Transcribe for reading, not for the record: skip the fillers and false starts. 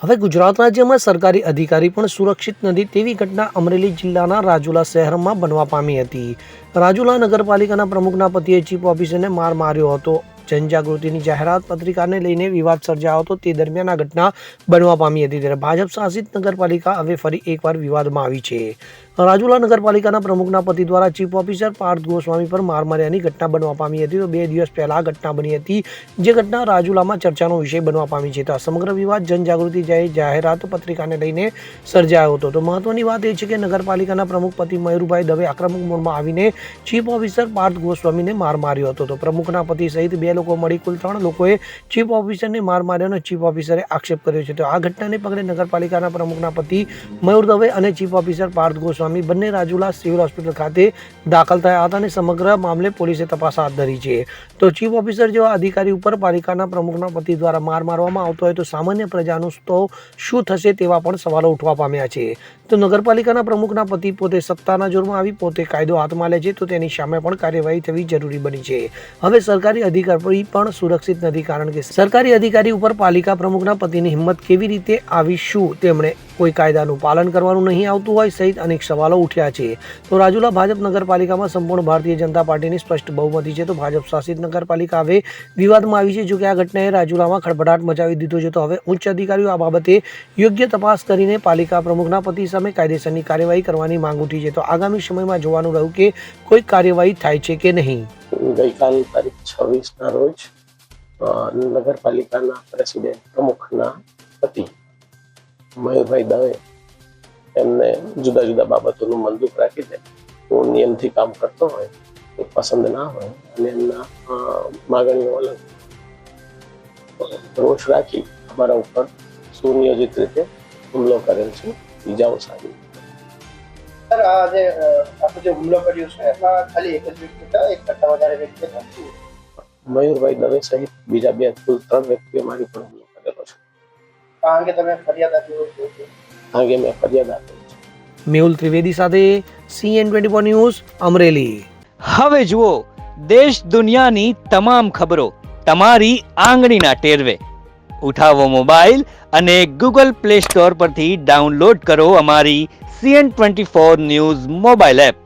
હવે ગુજરાત રાજ્યમાં સરકારી અધિકારી પણ સુરક્ષિત નથી તેવી ઘટના અમરેલી જિલ્લાના રાજુલા શહેરમાં બનવા પામી હતી। રાજુલા નગરપાલિકાના પ્રમુખના પતિએ ચીફ ઓફિસરને માર માર્યો હતો। જનજાગૃતિની જાહેરાત પત્રિકાને લઈને વિવાદ સર્જાયો હતો તે દરમિયાન આ ઘટના બનવા પામી હતી। ત્યારે ભાજપ શાસિત નગરપાલિકા હવે ફરી એકવાર વિવાદમાં આવી છે। રાજુલા નગરપાલિકાના પ્રમુખના પતિ દ્વારા ચીફ ઓફિસર પાર્થ ગોસ્વામી પર માર માર્યાની ઘટના બનવા પામી હતી। તો 2 દિવસ પહેલા આ ઘટના બની હતી, જે ઘટના રાજુલામાં ચર્ચાનો વિષય બનવા પામી છે। તો આ સમગ્ર વિવાદ જનજાગૃતિ જાહેરાત પત્રિકાને લઈને સર્જાયો હતો। તો મહત્વની વાત એ છે કે નગરપાલિકાના પ્રમુખ પતિ મયુરભાઈ દવે આક્રમક મોડમાં આવીને ચીફ ઓફિસર પાર્થ ગોસ્વામીને માર માર્યો હતો। તો પ્રમુખના પતિ સહિત 2 લોકો મળી કુલ 3 લોકોએ ચીફ ઓફિસરને માર માર્યાનો ચીફ ઓફિસરે આક્ષેપ કર્યો છે। તો આ ઘટનાને પગલે નગરપાલિકાના પ્રમુખના પતિ મયુર દવે અને ચીફ ઓફિસર પાર્થ ગોસ્વામી બંને રાજુલા સિવિલ હોસ્પિટલ ખાતે દાખલ થયા હતા અને સમગ્ર મામલે પોલીસે તપાસ હાથ ધરી છે। તો ચીફ ઓફિસર જેવા અધિકારી ઉપર પાલિકાના પ્રમુખના પતિ દ્વારા માર મારવામાં આવતો હોય તો સામાન્ય પ્રજાનું તો શું થશે તેવા પણ સવાલો ઉઠવા પામ્યા છે। તો નગરપાલિકાના પ્રમુખના પતિ પોતે સત્તાના જોરમાં આવી પોતે કાયદો હાથમાં લે છે તો તેની સામે પણ કાર્યવાહી થવી જરૂરી બની છે। હવે સરકારી અધિકારી પણ સુરક્ષિત નથી, કારણ કે સરકારી અધિકારી ઉપર પાલિકા પ્રમુખના પતિની હિંમત કેવી રીતે આવી, શું તેમણે કોઈ કાયદાનું પાલન કરવાનું નહીં આવતું હોય સહિત અનેક સવાલો ઉઠ્યા છે। તો રાજુલા ભાજપ નગરપાલિકામાં સંપૂર્ણ ભારતીય જનતા પાર્ટીની સ્પષ્ટ બહુમતી છે। તો ભાજપ શાસિત નગરપાલિકા હવે વિવાદમાં આવી છે। જો કે આ ઘટનાએ રાજુલામાં ખળભળાટ મચાવી દીધો છે। તો હવે ઉચ્ચ અધિકારીઓ આ બાબતે યોગ્ય તપાસ કરીને પાલિકા પ્રમુખના પતિ સામે કાયદેસરની કાર્યવાહી કરવાની માંગ ઉઠી છે। તો આગામી સમયમાં જોવાનું રહ્યું કે કોઈ કાર્યવાહી થાય છે કે નહીં। ગઈકાલ તારીખ 26ના રોજ નગરપાલિકાના પ્રેસિડેન્ટ પ્રમુખના પતિ મયુરભાઈ દવે એમને જુદા જુદા બાબતોનું મંદુક રાખી દે, હું નિયમથી કામ કરતો હોય એ પસંદ ના હોય અને એમના માગણીઓ અલગ રોષ રાખી અમારા ઉપર સુનિયોજિત રીતે હુમલો કરેલ છે, ઈજાઓ સારી। સર, આ જે હુમલો કર્યો છે એમાં ખાલી એક જ વ્યક્તિ હતા, એક કરતા વધારે વ્યક્તિ હતા? મયુરભાઈ દવે સહિત બીજા 2 કુલ 3 વ્યક્તિઓ મારી પર હુમલો કરેલો છે। આ અંગે તમે ફરિયાદ આપી હોય? આ અંગે મેં ફરિયાદ આપી છે। મેહુલ ત્રિવેદી સાથે CN24 ન્યૂઝ અમરેલી। હવે જુઓ દેશ દુનિયાની તમામ ખબરો તમારી આંગળીના ટેરવે। ઉઠાવો મોબાઈલ અને Google Play Store પરથી ડાઉનલોડ કરો અમારી CN24 ન્યૂઝ મોબાઈલ એપ।